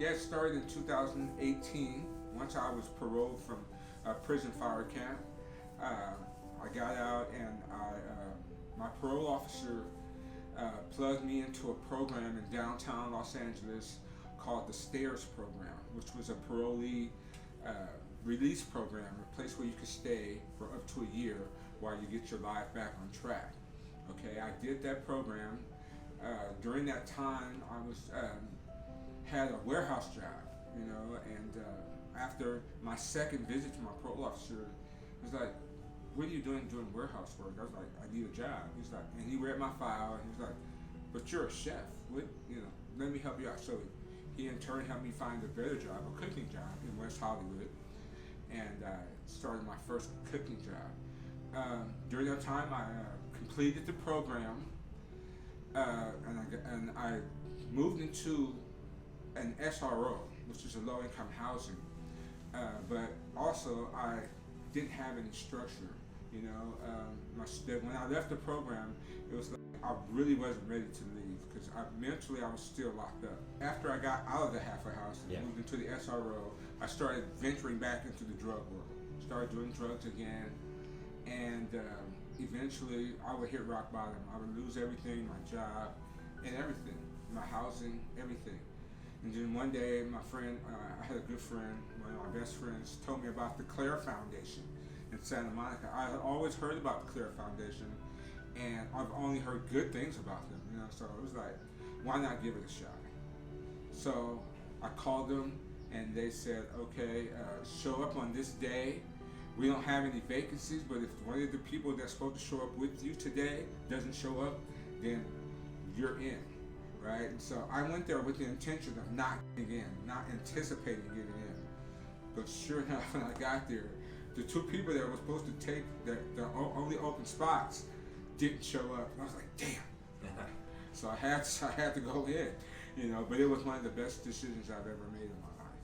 Yeah, it started in 2018. Once I was paroled from a prison fire camp, uh, I got out and my parole officer plugged me into a program in downtown Los Angeles called the STAIRS program, which was a parolee uh, release program, a place where you could stay for up to a year while you get your life back on track. Okay, I did that program. During that time, I was had a warehouse job, and after my second visit to my parole officer, he was like, "What are you doing warehouse work?" I was like, "I need a job." He's like, and he read my file, and he was like, "But you're a chef. What, let me help you out." So he in turn helped me find a better job, a cooking job in West Hollywood, and started my first cooking job. During that time, I completed the program, and I moved into an SRO, which is a low-income housing. But also, I didn't have any structure. When I left the program, it was like I really wasn't ready to leave because mentally I was still locked up. After I got out of the halfway house and moved into the SRO, I started venturing back into the drug world. Started doing drugs again, and eventually I would hit rock bottom. I would lose everything, my job, and everything, my housing, everything. And then one day, my friend, I had a good friend, one of my best friends, told me about the Claire Foundation in Santa Monica. I had always heard about the Claire Foundation, and I've only heard good things about them, so it was like, why not give it a shot? So I called them, and they said, okay, show up on this day. We don't have any vacancies, but if one of the people that's supposed to show up with you today doesn't show up, then you're in, right? And so I went there with the intention of not getting in, not anticipating getting in. But sure enough, when I got there, the two people that were supposed to take the only open spots didn't show up. And I was like, damn. So I had to go in, but it was one of the best decisions I've ever made in my life.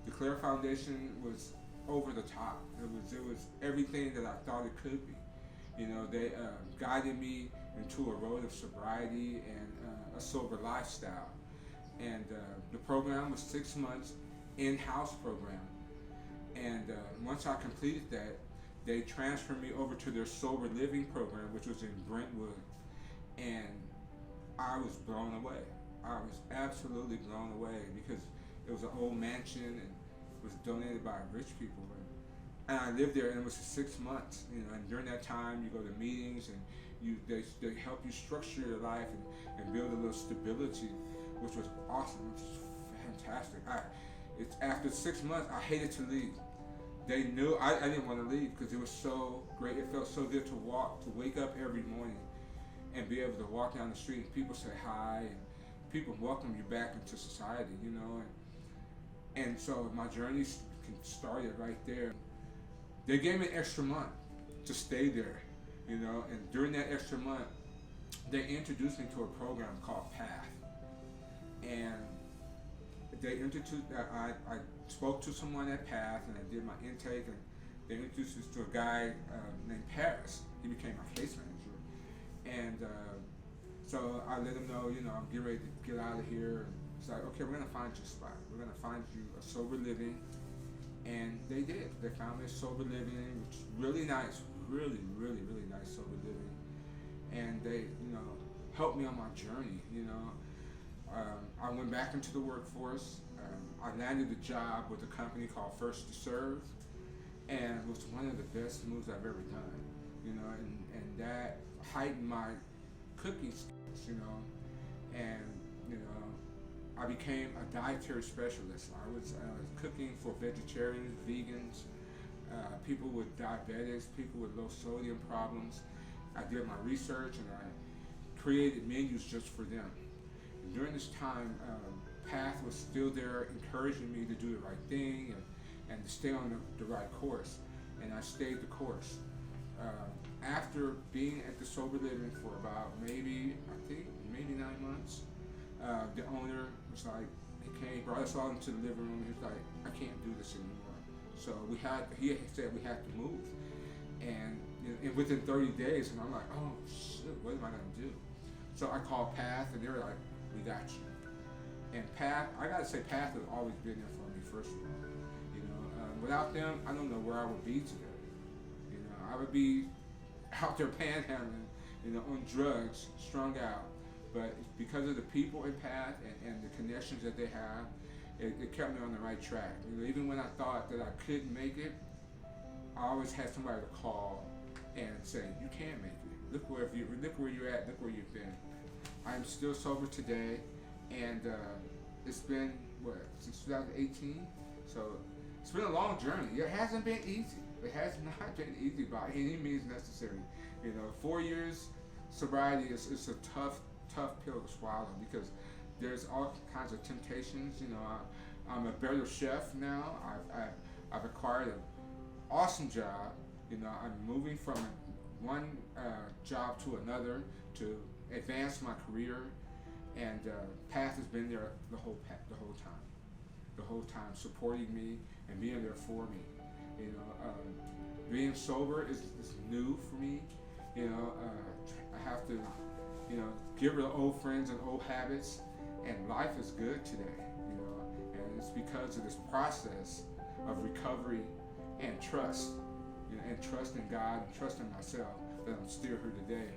The Claire Foundation was over the top. It was everything that I thought it could be. They guided me into a road of sobriety and a sober lifestyle. And the program was 6 months in-house program. And once I completed that, they transferred me over to their sober living program, which was in Brentwood. And I was blown away. I was absolutely blown away because it was an old mansion and was donated by rich people, and I lived there, and it was 6 months. And during that time, you go to meetings, and they help you structure your life and build a little stability, which was awesome. It was fantastic. It's after 6 months, I hated to leave. They knew I didn't want to leave because it was so great. It felt so good to wake up every morning and be able to walk down the street and people say hi and people welcome you back into society, And so my journey started right there. They gave me an extra month to stay there, and during that extra month, they introduced me to a program called PATH. And I spoke to someone at PATH, and I did my intake, and they introduced us to a guy named Paris. He became my case manager. And so I let him know, I'm getting ready to get out of here. It's like, okay, we're gonna find you a spot. We're gonna find you a sober living, and they did. They found me a sober living, which is really nice, really, really, really nice sober living, and they, helped me on my journey. I went back into the workforce. I landed a job with a company called First to Serve, and it was one of the best moves I've ever done. And that heightened my cooking skills. And I became a dietary specialist. I was cooking for vegetarians, vegans, people with diabetics, people with low sodium problems. I did my research and I created menus just for them. And during this time, PATH was still there encouraging me to do the right thing and to stay on the right course. And I stayed the course. After being at the sober living for about maybe 9 months, the owner was like, he brought us all into the living room. He was like, I can't do this anymore. So he said we had to move. And within 30 days, and I'm like, oh shit, what am I gonna do? So I called PATH, and they were like, we got you. And Path, I gotta say, Path has always been there for me. First of all, without them, I don't know where I would be today. I would be out there panhandling, on drugs, strung out. But because of the people in Path and the connections that they have, it kept me on the right track. Even when I thought that I couldn't make it, I always had somebody to call and say, "You can make it. Look where you're at. Look where you've been." I'm still sober today, and it's been since 2018. So it's been a long journey. It hasn't been easy. It has not been easy by any means necessary. 4 years sobriety is a tough pill to swallow because there's all kinds of temptations. I'm a better chef now. I've acquired an awesome job. I'm moving from one job to another to advance my career, and Path has been there the whole time, supporting me and being there for me. Being sober is new for me. I have to, get rid of old friends and old habits, and life is good today. And it's because of this process of recovery and trust, and trust in God and trust in myself that I'm still here today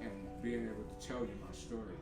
and being able to tell you my story.